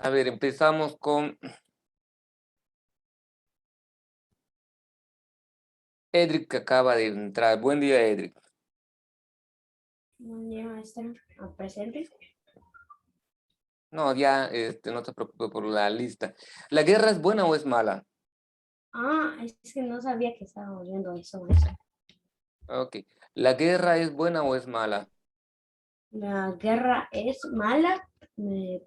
A ver, empezamos con Edric, que acaba de entrar. Buen día, Edric. Buen día, maestra. Presente. No, ya no te preocupes por la lista. ¿La guerra es buena o es mala? Es que no sabía que estaba oyendo eso, maestra. Ok. ¿La guerra es buena o es mala? La guerra es mala,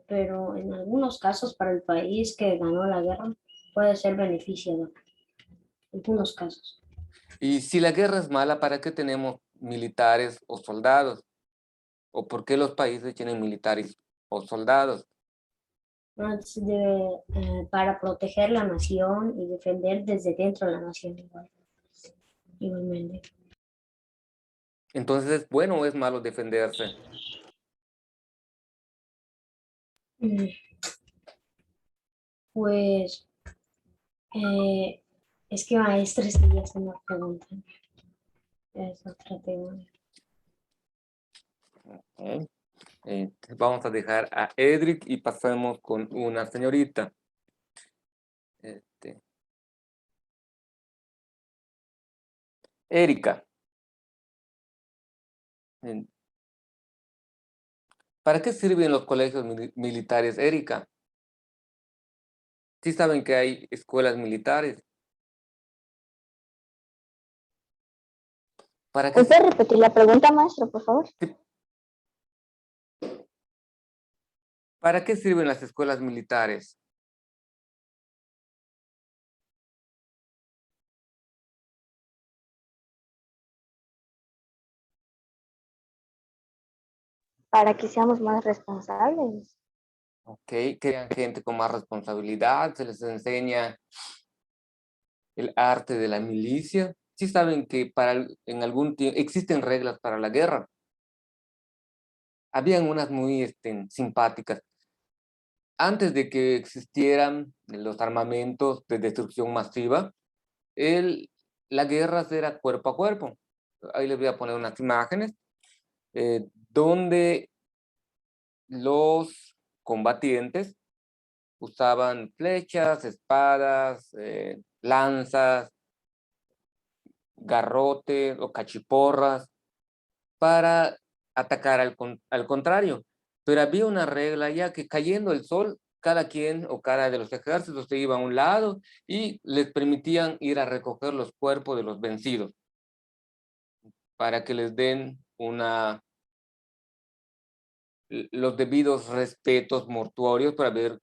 pero en algunos casos para el país que ganó la guerra puede ser beneficioso. En algunos casos. Y si la guerra es mala, ¿para qué tenemos militares o soldados? ¿O por qué los países tienen militares o soldados? Para proteger la nación y defender desde dentro de la nación igualmente. Entonces, ¿es bueno o es malo defenderse? Mm, Pues eh, es que maestra, sí ya se me preguntan. Es otro tema. Ok. Vamos a dejar a Edric y pasemos con una señorita. Este, Erika. eh, ¿Para qué sirven los colegios militares, Erika? Sí saben que hay escuelas militares. ¿Para qué, ¿Puede repetir la pregunta, maestro, por favor? ¿Para qué sirven las escuelas militares? Para que seamos más responsables. Ok, crean gente con más responsabilidad, se les enseña el arte de la milicia. Sí saben que en algún tiempo existen reglas para la guerra. Habían unas muy simpáticas. Antes de que existieran los armamentos de destrucción masiva, la guerra era cuerpo a cuerpo. Ahí les voy a poner unas imágenes donde los combatientes usaban flechas, espadas, lanzas, garrotes o cachiporras para atacar al contrario. Pero había una regla ya que cayendo el sol, cada quien o cada de los ejércitos se iba a un lado y les permitían ir a recoger los cuerpos de los vencidos para que les den los debidos respetos mortuorios por haber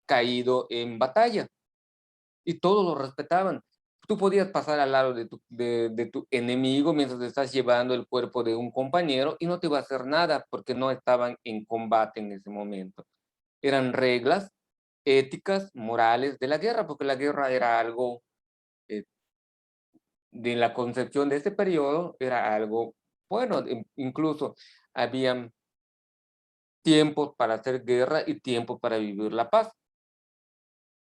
caído en batalla. Y todos lo respetaban. Tú podías pasar al lado de tu enemigo mientras estás llevando el cuerpo de un compañero y no te iba a hacer nada porque no estaban en combate en ese momento. Eran reglas éticas, morales de la guerra, porque la guerra era algo, de la concepción de ese periodo, era algo, bueno, incluso habían tiempos para hacer guerra y tiempos para vivir la paz.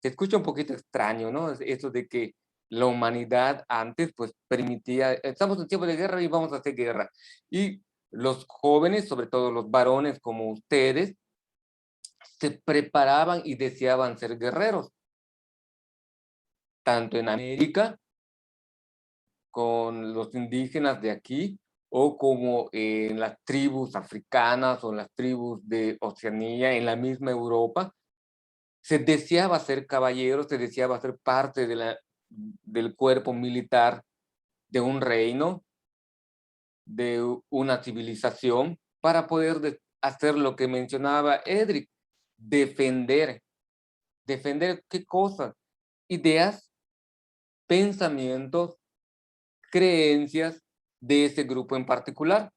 Se escucha un poquito extraño, ¿no? Eso de que la humanidad antes, pues, permitía, estamos en tiempo de guerra y vamos a hacer guerra. Y los jóvenes, sobre todo los varones como ustedes, se preparaban y deseaban ser guerreros, tanto en América, con los indígenas de aquí, o como en las tribus africanas o en las tribus de Oceanía, en la misma Europa. Se deseaba ser caballero, se deseaba ser parte del cuerpo militar de un reino, de una civilización, para poder hacer lo que mencionaba Edric, defender. ¿Defender qué cosas? Ideas, pensamientos, creencias de ese grupo en particular.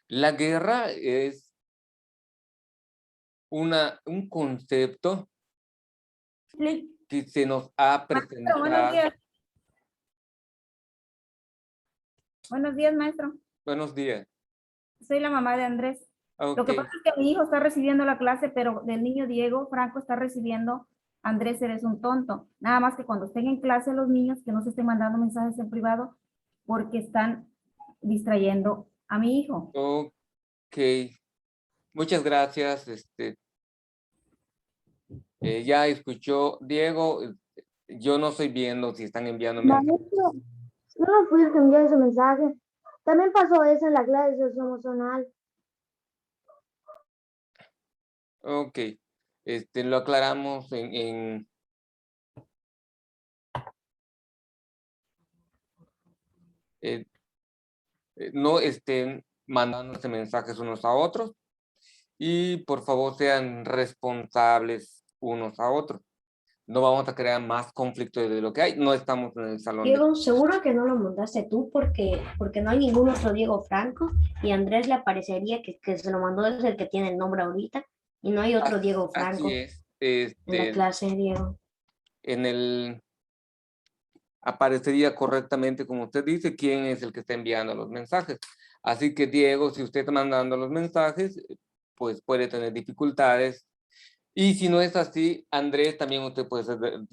La guerra es un concepto Sí. que se nos ha Maestro, buenos presentado. días. Buenos días, maestro. Buenos días. Soy la mamá de Andrés. Lo Ok. que pasa es que mi hijo está recibiendo la clase, pero del niño Diego Franco está recibiendo Andrés, eres un tonto. Nada más que cuando estén en clase los niños, que no se estén mandando mensajes en privado porque están distrayendo a mi hijo. Ok. Muchas gracias, Ya escuchó Diego, yo no estoy viendo si están enviando mensajes. Maestro, yo no fui el que envió ese mensaje. También pasó eso en la clase socioemocional. Ok, lo aclaramos no estén mandándose mensajes unos a otros y por favor sean responsables unos a otros. No vamos a crear más conflictos de lo que hay. No estamos en el salón de... Diego, seguro que no lo mandaste tú porque no hay ningún otro Diego Franco y Andrés le aparecería que se lo mandó desde el que tiene el nombre ahorita y no hay otro Diego Franco Así es. en la clase, Diego. En el aparecería correctamente, como usted dice, quién es el que está enviando los mensajes. Así que, Diego, si usted está mandando los mensajes, pues puede tener dificultades. Y si no es así, Andrés, también usted puede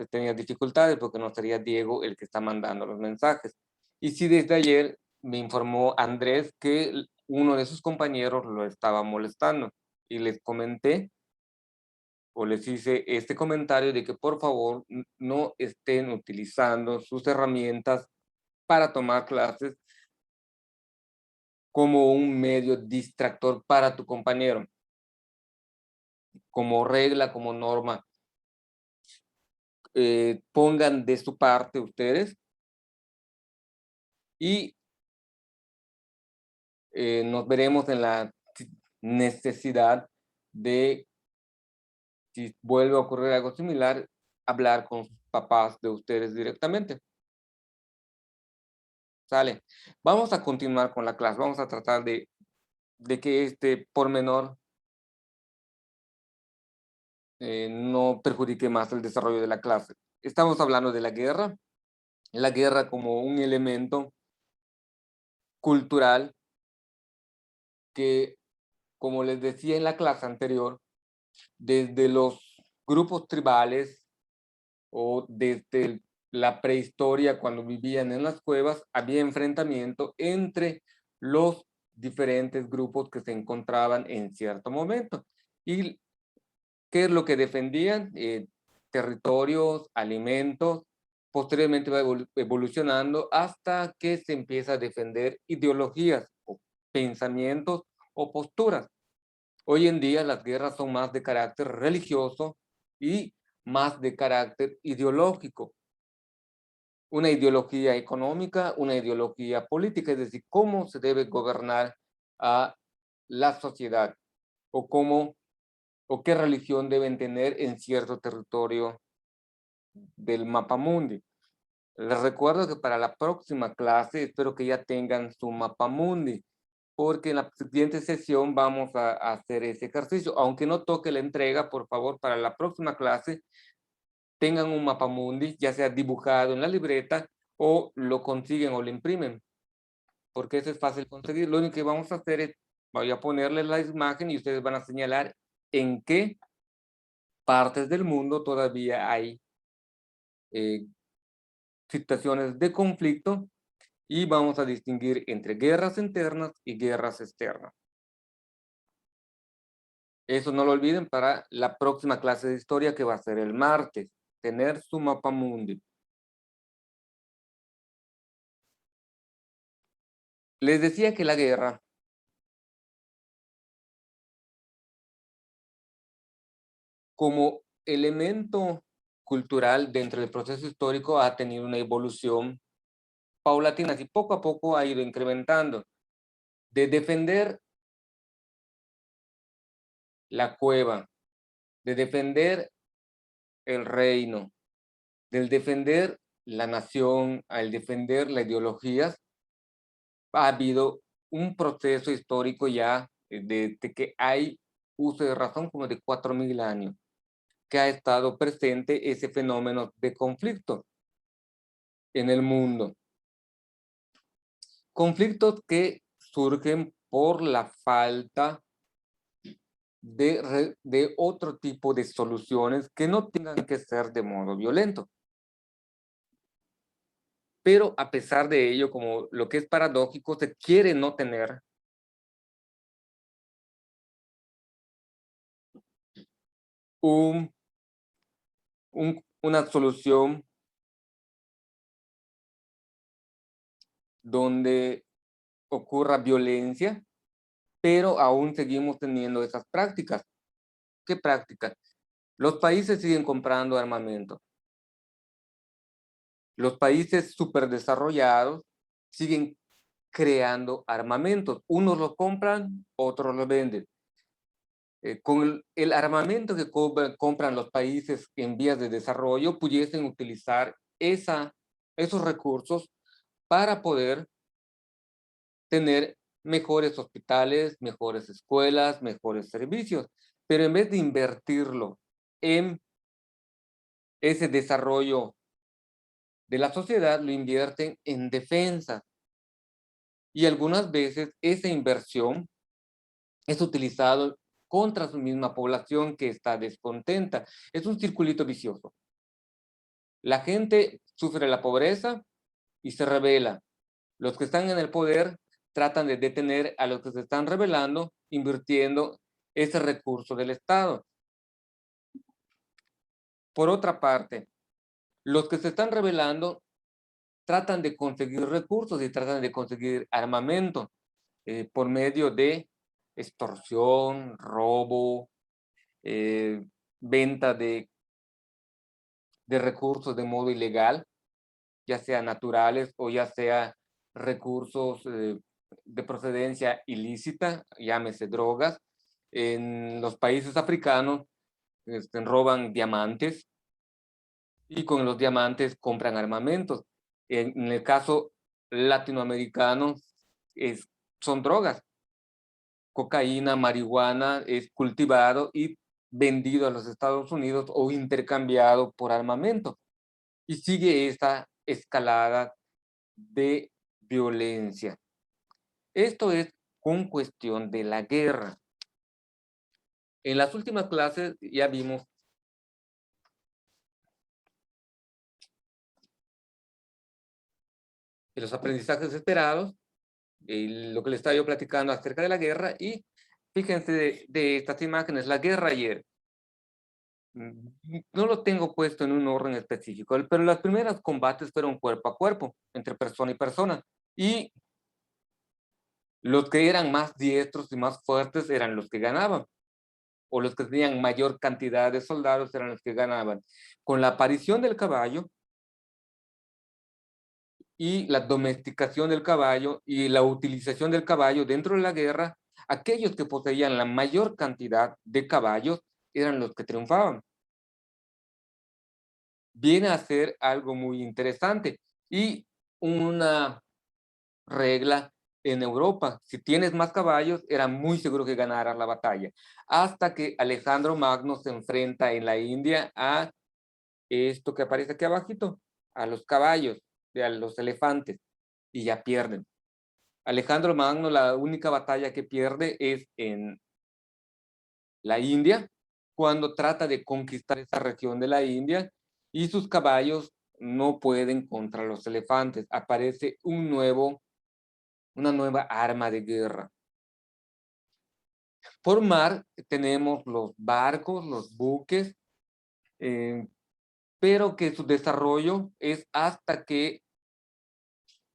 tener dificultades porque no sería Diego el que está mandando los mensajes. Y si desde ayer me informó Andrés que uno de sus compañeros lo estaba molestando y les comenté o les hice este comentario de que por favor no estén utilizando sus herramientas para tomar clases como un medio distractor para tu compañero. Como regla, como norma, pongan de su parte ustedes y nos veremos en la necesidad de, si vuelve a ocurrir algo similar, hablar con sus papás de ustedes directamente. ¿Sale? Vamos a continuar con la clase. Vamos a tratar de que este pormenor no perjudique más el desarrollo de la clase. Estamos hablando de la guerra como un elemento cultural que, como les decía en la clase anterior, desde los grupos tribales o desde la prehistoria, cuando vivían en las cuevas, había enfrentamiento entre los diferentes grupos que se encontraban en cierto momento. ¿Y qué es lo que defendían? Territorios, alimentos. Posteriormente va evolucionando hasta que se empieza a defender ideologías o pensamientos o posturas. Hoy en día las guerras son más de carácter religioso y más de carácter ideológico. Una ideología económica, una ideología política, es decir, cómo se debe gobernar a la sociedad o cómo o qué religión deben tener en cierto territorio del mapamundi. Les recuerdo que para la próxima clase espero que ya tengan su mapamundi, porque en la siguiente sesión vamos a hacer ese ejercicio. Aunque no toque la entrega, por favor, para la próxima clase tengan un mapamundi, ya sea dibujado en la libreta o lo consiguen o lo imprimen, porque eso es fácil conseguir. Lo único que vamos a hacer es, voy a ponerles la imagen y ustedes van a señalar en qué partes del mundo todavía hay situaciones de conflicto y vamos a distinguir entre guerras internas y guerras externas. Eso no lo olviden para la próxima clase de historia que va a ser el martes. Tener su mapa mundi. Les decía que la guerra como elemento cultural dentro del proceso histórico ha tenido una evolución paulatina y poco a poco ha ido incrementando. De defender la cueva, de defender el reino, del defender la nación, al defender las ideologías, ha habido un proceso histórico ya de que hay uso de razón como de 4000 años, que ha estado presente ese fenómeno de conflicto en el mundo. Conflictos que surgen por la falta de otro tipo de soluciones que no tengan que ser de modo violento. Pero a pesar de ello, como lo que es paradójico, se quiere no tener un una solución donde ocurra violencia, pero aún seguimos teniendo esas prácticas. ¿Qué prácticas? Los países siguen comprando armamento. Los países superdesarrollados siguen creando armamentos. Unos los compran, otros los venden. Con el armamento que compran los países en vías de desarrollo, pudiesen utilizar esos recursos para poder tener mejores hospitales, mejores escuelas, mejores servicios. Pero en vez de invertirlo en ese desarrollo de la sociedad, lo invierten en defensa. Y algunas veces esa inversión es utilizado contra su misma población que está descontenta. Es un circulito vicioso. La gente sufre la pobreza y se rebela. Los que están en el poder tratan de detener a los que se están rebelando invirtiendo ese recurso del Estado. Por otra parte, los que se están rebelando tratan de conseguir recursos y tratan de conseguir armamento por medio de extorsión, robo, venta de recursos de modo ilegal, ya sea naturales o ya sea recursos de procedencia ilícita, llámese drogas. En los países africanos roban diamantes y con los diamantes compran armamentos. En el caso latinoamericano son drogas. Cocaína, marihuana es cultivado y vendido a los Estados Unidos o intercambiado por armamento. Y sigue esta escalada de violencia. Esto es con cuestión de la guerra. En las últimas clases ya vimos los aprendizajes esperados, lo que les estaba yo platicando acerca de la guerra, y fíjense de estas imágenes, la guerra ayer. No lo tengo puesto en un orden específico, pero los primeros combates fueron cuerpo a cuerpo, entre persona y persona, y los que eran más diestros y más fuertes eran los que ganaban, o los que tenían mayor cantidad de soldados eran los que ganaban. Con la aparición del caballo y la domesticación del caballo y la utilización del caballo dentro de la guerra, aquellos que poseían la mayor cantidad de caballos eran los que triunfaban. Viene a ser algo muy interesante y una regla en Europa. Si tienes más caballos, era muy seguro que ganaras la batalla. Hasta que Alejandro Magno se enfrenta en la India a esto que aparece aquí abajito, a los caballos, a los elefantes, y ya pierden. Alejandro Magno, la única batalla que pierde es en la India, cuando trata de conquistar esa región de la India, y sus caballos no pueden contra los elefantes. Aparece una nueva arma de guerra. Por mar tenemos los barcos, los buques, pero que su desarrollo es hasta que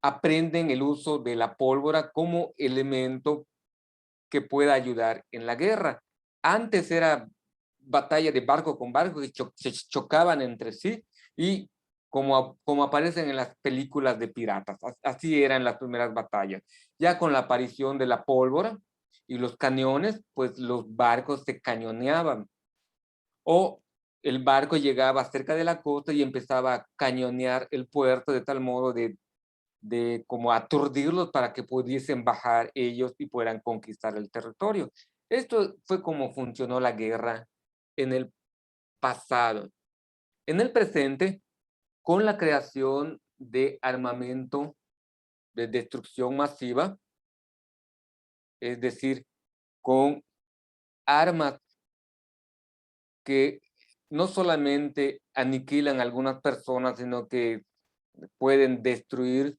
aprenden el uso de la pólvora como elemento que pueda ayudar en la guerra. Antes era batalla de barco con barco que se chocaban entre sí y como aparecen en las películas de piratas. Así eran las primeras batallas. Ya con la aparición de la pólvora y los cañones, pues los barcos se cañoneaban. O el barco llegaba cerca de la costa y empezaba a cañonear el puerto de tal modo de como aturdirlos para que pudiesen bajar ellos y puedan conquistar el territorio. Esto fue como funcionó la guerra en el pasado. En el presente, con la creación de armamento de destrucción masiva, es decir, con armas que no solamente aniquilan a algunas personas, sino que pueden destruir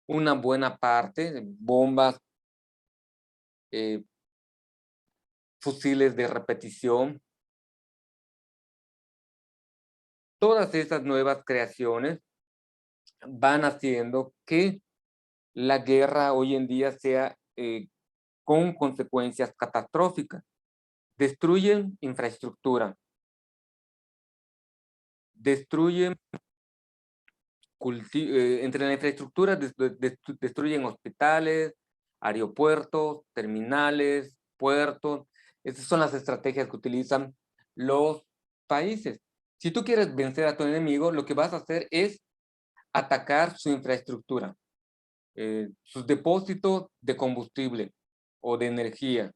una buena parte, bombas, fusiles de repetición, Todas esas nuevas creaciones van haciendo que la guerra hoy en día sea con consecuencias catastróficas. Destruyen infraestructura, destruyen entre la infraestructura destruyen hospitales, aeropuertos, terminales, puertos. Esas son las estrategias que utilizan los países. Si tú quieres vencer a tu enemigo, lo que vas a hacer es atacar su infraestructura, sus depósitos de combustible o de energía,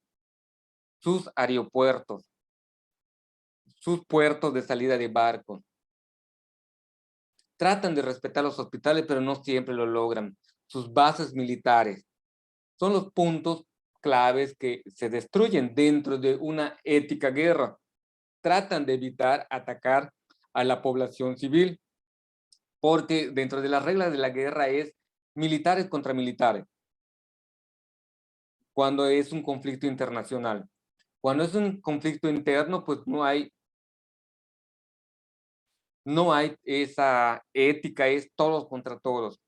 sus aeropuertos, sus puertos de salida de barcos. Tratan de respetar los hospitales, pero no siempre lo logran. Sus bases militares son los puntos claves que se destruyen dentro de una ética guerra. Tratan de evitar atacar a la población civil, porque dentro de las reglas de la guerra es militares contra militares, cuando es un conflicto internacional. Cuando es un conflicto interno, pues no hay esa ética, es todos contra todos.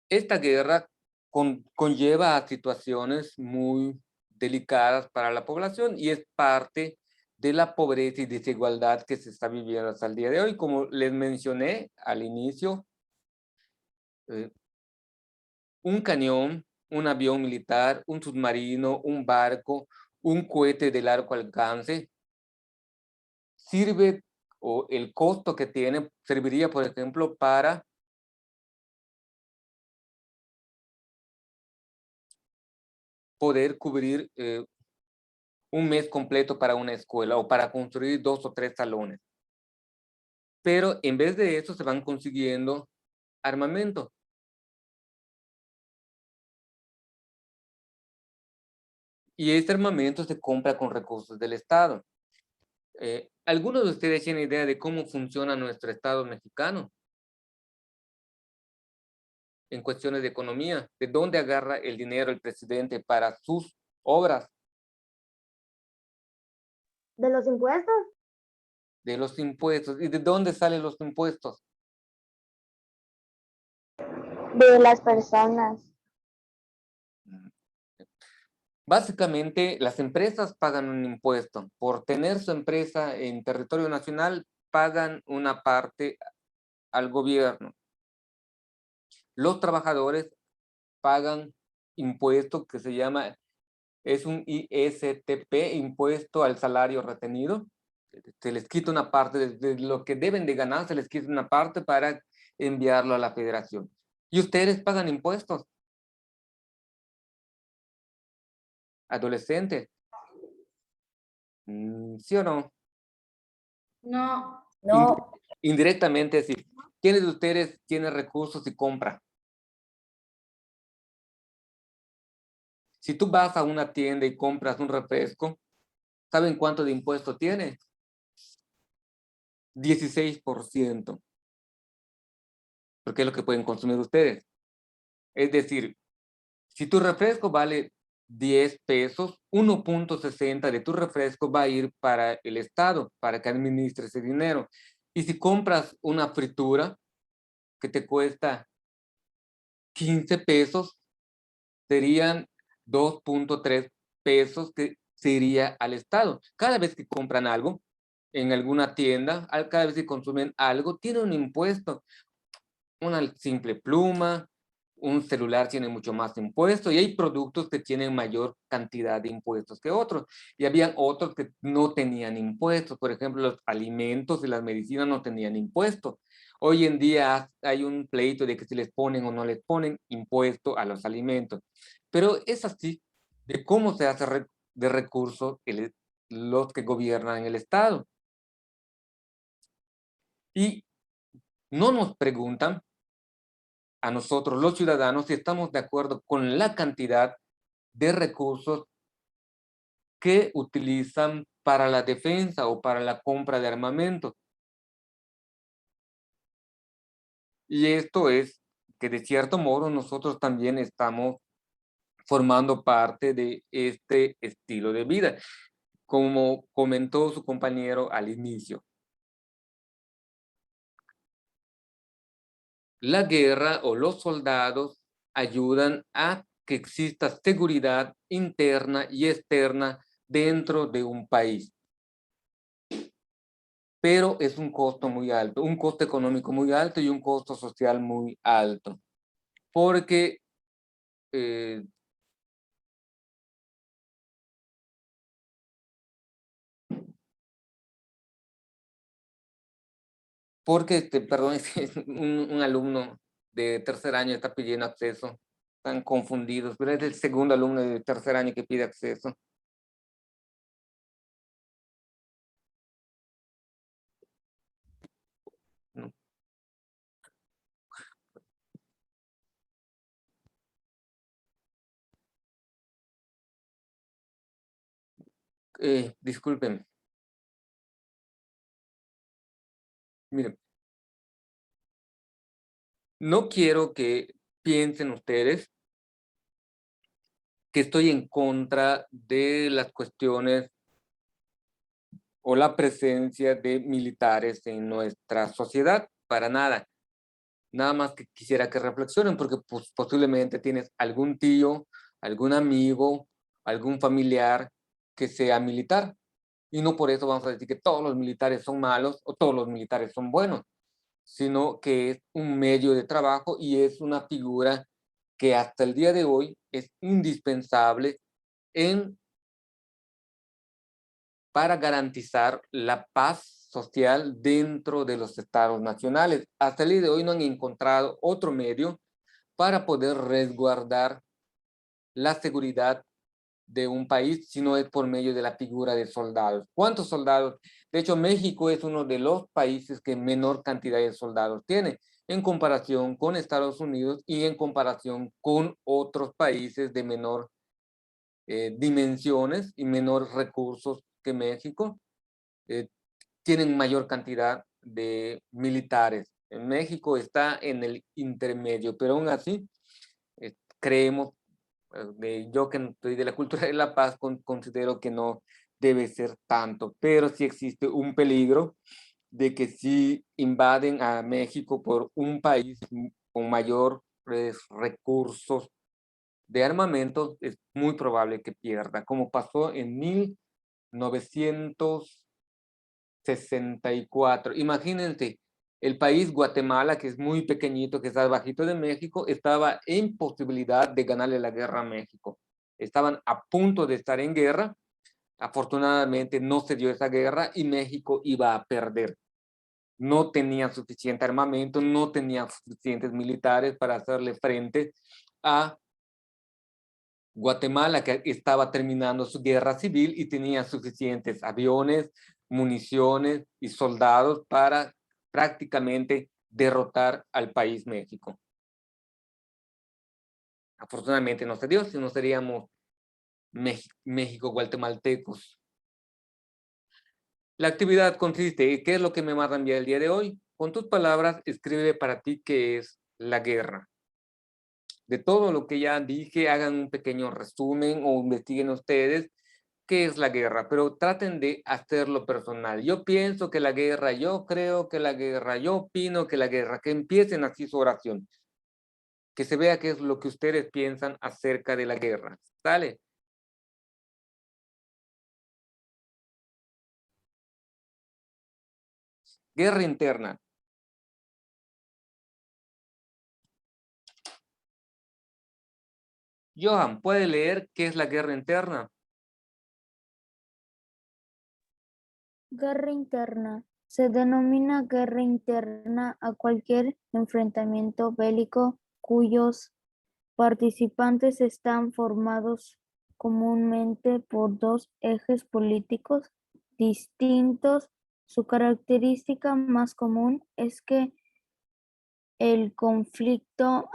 Esta guerra conlleva a situaciones muy delicadas para la población y es parte de la pobreza y desigualdad que se está viviendo hasta el día de hoy. Como les mencioné al inicio, un cañón, un avión militar, un submarino, un barco, un cohete de largo alcance, sirve, o el costo que tiene, serviría, por ejemplo, para poder cubrir un mes completo para una escuela o para construir 2 o 3 salones. Pero en vez de eso se van consiguiendo armamento. Y este armamento se compra con recursos del Estado. ¿Algunos de ustedes tienen idea de cómo funciona nuestro Estado mexicano en cuestiones de economía? ¿De dónde agarra el dinero el presidente para sus obras? ¿De los impuestos? De los impuestos. ¿Y de dónde salen los impuestos? De las personas. Básicamente, las empresas pagan un impuesto. Por tener su empresa en territorio nacional, pagan una parte al gobierno. Los trabajadores pagan impuesto que se llama, es un ISTP, impuesto al salario retenido. Se les quita una parte de lo que deben de ganar, se les quita una parte para enviarlo a la federación. ¿Y ustedes pagan impuestos? Adolescentes. ¿Sí o no? No. No, Indirectamente, sí. ¿Quiénes de ustedes tienen recursos y compra? Si tú vas a una tienda y compras un refresco, ¿saben cuánto de impuesto tiene? 16%. Porque es lo que pueden consumir ustedes. Es decir, si tu refresco vale 10 pesos, 1.60 de tu refresco va a ir para el Estado, para que administre ese dinero. Y si compras una fritura que te cuesta 15 pesos, serían 2.3 pesos que se iría al Estado. Cada vez que compran algo en alguna tienda, cada vez que consumen algo, tiene un impuesto. Una simple pluma, un celular tiene mucho más impuestos y hay productos que tienen mayor cantidad de impuestos que otros. Y habían otros que no tenían impuestos. Por ejemplo, los alimentos y las medicinas no tenían impuestos. Hoy en día hay un pleito de que si les ponen o no les ponen impuesto a los alimentos. Pero es así de cómo se hace de recursos los que gobiernan el Estado. Y no nos preguntan a nosotros, los ciudadanos, si estamos de acuerdo con la cantidad de recursos que utilizan para la defensa o para la compra de armamento. Y esto es que de cierto modo nosotros también estamos formando parte de este estilo de vida. como comentó su compañero al inicio. La guerra o los soldados ayudan a que exista seguridad interna y externa dentro de un país. Pero es un costo muy alto, un costo económico muy alto y un costo social muy alto. Porque perdón, es un alumno de tercer año está pidiendo acceso. Están confundidos, pero es el segundo alumno de tercer año que pide acceso. No. Disculpen. Miren, no quiero que piensen ustedes que estoy en contra de las cuestiones o la presencia de militares en nuestra sociedad, para nada. Nada más que quisiera que reflexionen, porque pues, posiblemente tienes algún tío, algún amigo, algún familiar que sea militar. Y no por eso vamos a decir que todos los militares son malos o todos los militares son buenos, sino que es un medio de trabajo y es una figura que hasta el día de hoy es indispensable para garantizar la paz social dentro de los estados nacionales. Hasta el día de hoy no han encontrado otro medio para poder resguardar la seguridad de un país, si no es por medio de la figura de soldados. ¿Cuántos soldados? De hecho, México es uno de los países que menor cantidad de soldados tiene en comparación con Estados Unidos y en comparación con otros países de menor dimensiones y menores recursos que México. Tienen mayor cantidad de militares. En México está en el intermedio, pero aún así creemos, yo que estoy de la cultura de la paz, considero que no debe ser tanto, pero sí existe un peligro de que si invaden a México por un país con mayores recursos de armamento, es muy probable que pierda, como pasó en 1964. Imagínense, el país Guatemala, que es muy pequeñito, que está bajito de México, estaba en posibilidad de ganarle la guerra a México. Estaban a punto de estar en guerra. Afortunadamente no se dio esa guerra y México iba a perder. No tenía suficiente armamento, no tenía suficientes militares para hacerle frente a Guatemala, que estaba terminando su guerra civil y tenía suficientes aviones, municiones y soldados para prácticamente derrotar al país México. Afortunadamente no se dio, si no seríamos México guatemaltecos. La actividad consiste, ¿qué es lo que me va a enviar el día de hoy? Con tus palabras, escribe para ti qué es la guerra. De todo lo que ya dije, hagan un pequeño resumen o investiguen ustedes qué es la guerra, pero traten de hacerlo personal. Yo pienso que la guerra, yo creo que la guerra, yo opino que la guerra, que empiecen así su oración. Que se vea qué es lo que ustedes piensan acerca de la guerra. ¿Sale? Guerra interna. Johan, ¿puede leer qué es la guerra interna? Guerra interna. Se denomina guerra interna a cualquier enfrentamiento bélico cuyos participantes están formados comúnmente por dos ejes políticos distintos. Su característica más común es que el conflicto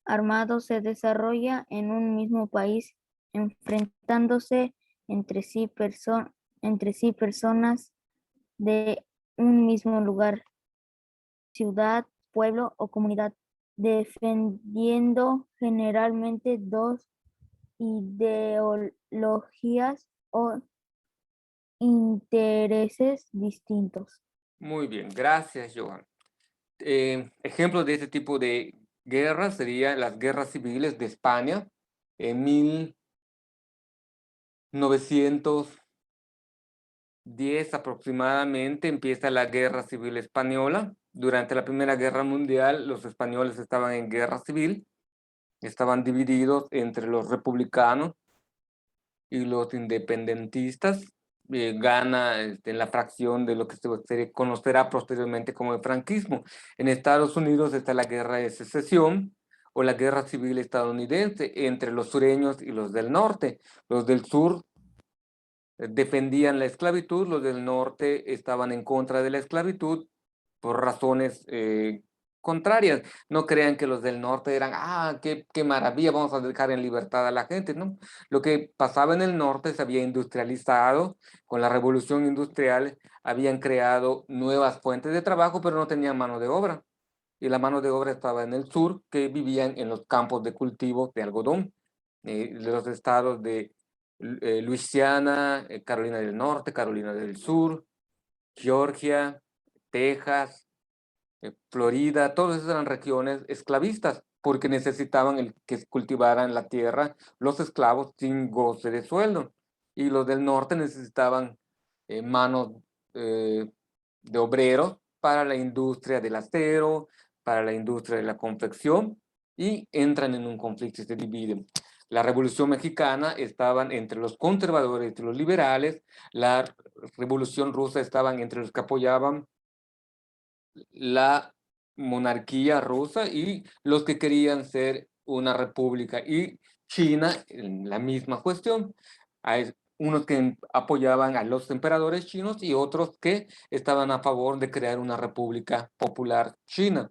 armado se desarrolla en un mismo país, enfrentándose entre sí personas de un mismo lugar, ciudad, pueblo o comunidad, defendiendo generalmente dos ideologías o intereses distintos. Muy bien, gracias, Johan. Ejemplos de este tipo de guerras serían las guerras civiles de España en 1910 aproximadamente empieza la Guerra Civil Española. Durante la Primera Guerra Mundial, los españoles estaban en guerra civil, estaban divididos entre los republicanos y los independentistas. Gana en la fracción de lo que se conocerá posteriormente como el franquismo. En Estados Unidos está la Guerra de Secesión o la Guerra Civil estadounidense entre los sureños y los del norte. Los del sur defendían la esclavitud, los del norte estaban en contra de la esclavitud por razones contrarias. No crean que los del norte eran, qué maravilla, vamos a dejar en libertad a la gente, ¿no? Lo que pasaba en el norte se había industrializado, con la revolución industrial habían creado nuevas fuentes de trabajo, pero no tenían mano de obra. Y la mano de obra estaba en el sur, que vivían en los campos de cultivo de algodón, de los estados de Luisiana, Carolina del Norte, Carolina del Sur, Georgia, Texas, Florida, todas esas eran regiones esclavistas porque necesitaban que cultivaran la tierra los esclavos sin goce de sueldo. Y los del norte necesitaban manos de obreros para la industria del acero, para la industria de la confección, y entran en un conflicto y se dividen. La Revolución Mexicana estaban entre los conservadores y los liberales, la Revolución Rusa estaban entre los que apoyaban la monarquía rusa y los que querían ser una república, y China, la misma cuestión. Hay unos que apoyaban a los emperadores chinos y otros que estaban a favor de crear una república popular china.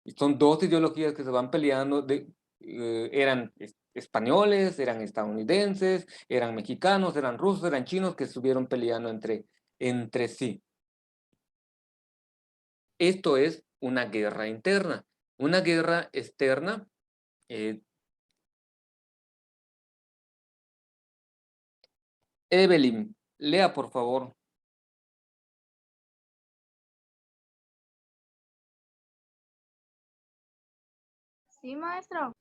Y son dos ideologías que se van peleando, eran españoles, eran estadounidenses, eran mexicanos, eran rusos, eran chinos, que estuvieron peleando entre sí. Esto es una guerra interna. Una guerra externa, Evelyn, lea por favor. Sí, maestro.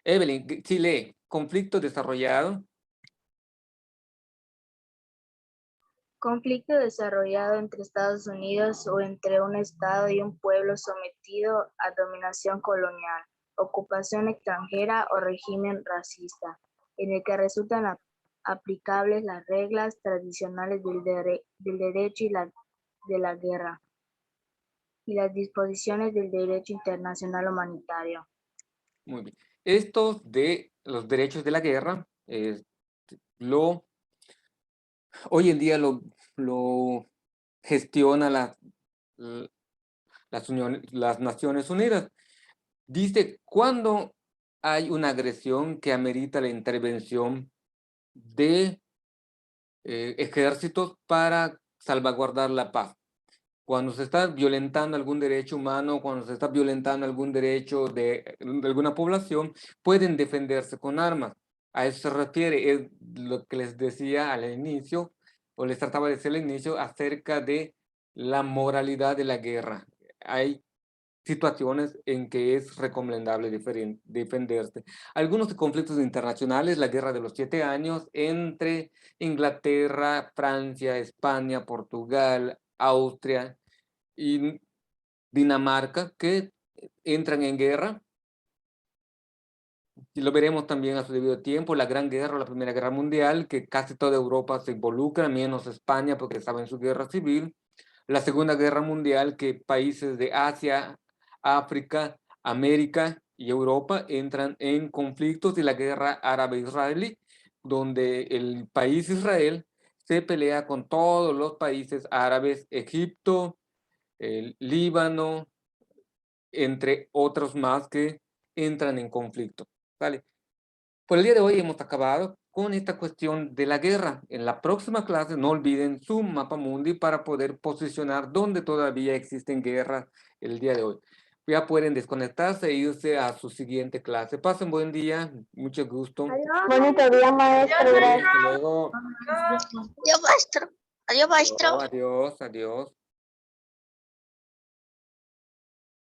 Evelyn, sí, lee. Conflicto desarrollado. Conflicto desarrollado entre Estados Unidos o entre un Estado y un pueblo sometido a dominación colonial, ocupación extranjera o régimen racista, en el que resultan aplicables las reglas tradicionales del derecho y de la guerra y las disposiciones del derecho internacional humanitario. Muy bien. Estos de los derechos de la guerra, hoy en día lo gestiona las Naciones Unidas. Dice, cuando hay una agresión que amerita la intervención de ejércitos para salvaguardar la paz. Cuando se está violentando algún derecho humano, cuando se está violentando algún derecho de alguna población, pueden defenderse con armas. A eso se refiere, es lo que les decía al inicio, o les trataba de decir al inicio, acerca de la moralidad de la guerra. Hay situaciones en que es recomendable defenderse. Algunos conflictos internacionales, la Guerra de los 7 años entre Inglaterra, Francia, España, Portugal, Austria y Dinamarca, que entran en guerra. Y lo veremos también a su debido tiempo. La Gran Guerra, la Primera Guerra Mundial, que casi toda Europa se involucra, menos España porque estaba en su guerra civil. La Segunda Guerra Mundial, que países de Asia, África, América y Europa entran en conflictos, y la guerra árabe-israelí, donde el país Israel se pelea con todos los países árabes, Egipto, el Líbano, entre otros más que entran en conflicto. ¿Vale? Por el día de hoy hemos acabado con esta cuestión de la guerra. En la próxima clase no olviden su mapa mundi para poder posicionar dónde todavía existen guerras el día de hoy. Ya pueden desconectarse e irse a su siguiente clase. Pasen buen día, mucho gusto. Bonito día, maestro. Hasta luego. Yo, maestro. Adiós, maestro. Adiós, adiós.